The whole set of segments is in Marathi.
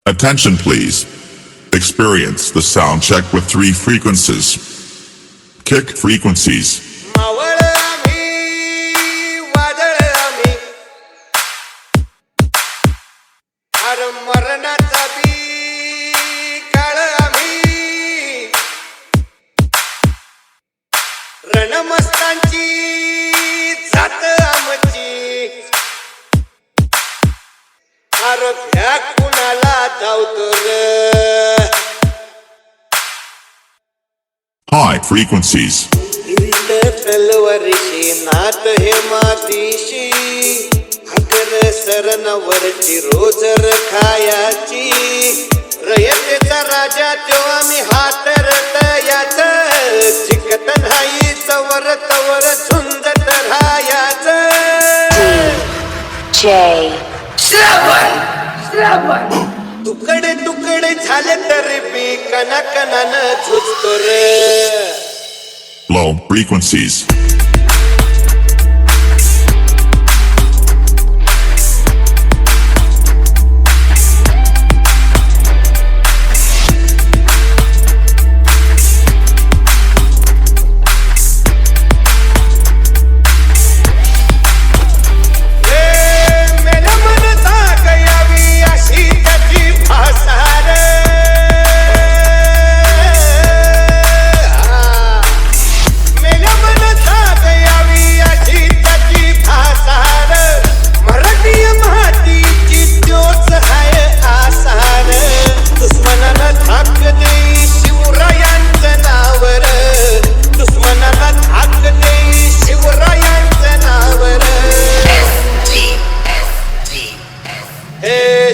Attention please. Experience the sound check with 3 frequencies. Kick frequencies. Maval आम्ही वादळ आम्ही अर मरणाचा बी काळ आम्ही रणमस्तांची जात आमची अर भ्या कुणाला धावतो र High frequencies. हिंद तलवारीशी नात हे मातीशी अगर सरणावरची रोजर खायाची रयतेचा राजा तो आम्ही हात रटयाच जिकत नाही चवर तवर झुंजत राहायाच तुकडे तुकडे झाले तरी बी कणाकणानं झुजतो रे Low frequencies.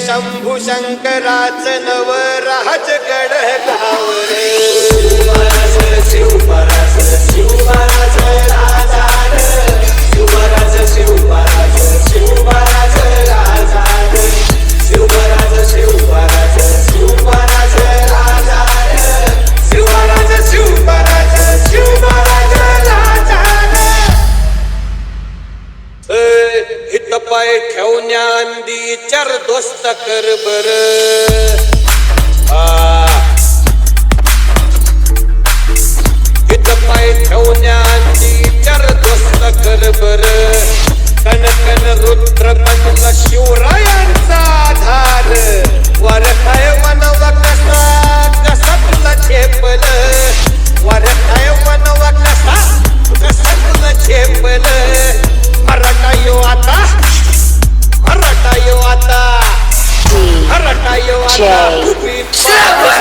शंभू शंकराच नवराज गड गावरे शिवपराज शिवपराज राजा शिवपराज शिवपराज शिवपराज राजा शिवपराज शिवपराज शिवपराज राजा शिवपराज शिवपराज शिवपराज राजा हित पाय ठेवण्याआधी चार दोस्त कर बर हित पाय ठेवण्याआधी चार दोस्त कर बर कन कन रुद्र बनला शिवरायांचा आधार वर काय वनवा कसा कसा तुला झेपल वर काय वनवा कसा कसा तुला झेपल मराठा यो आता मराठा यो आता मराठा यो आता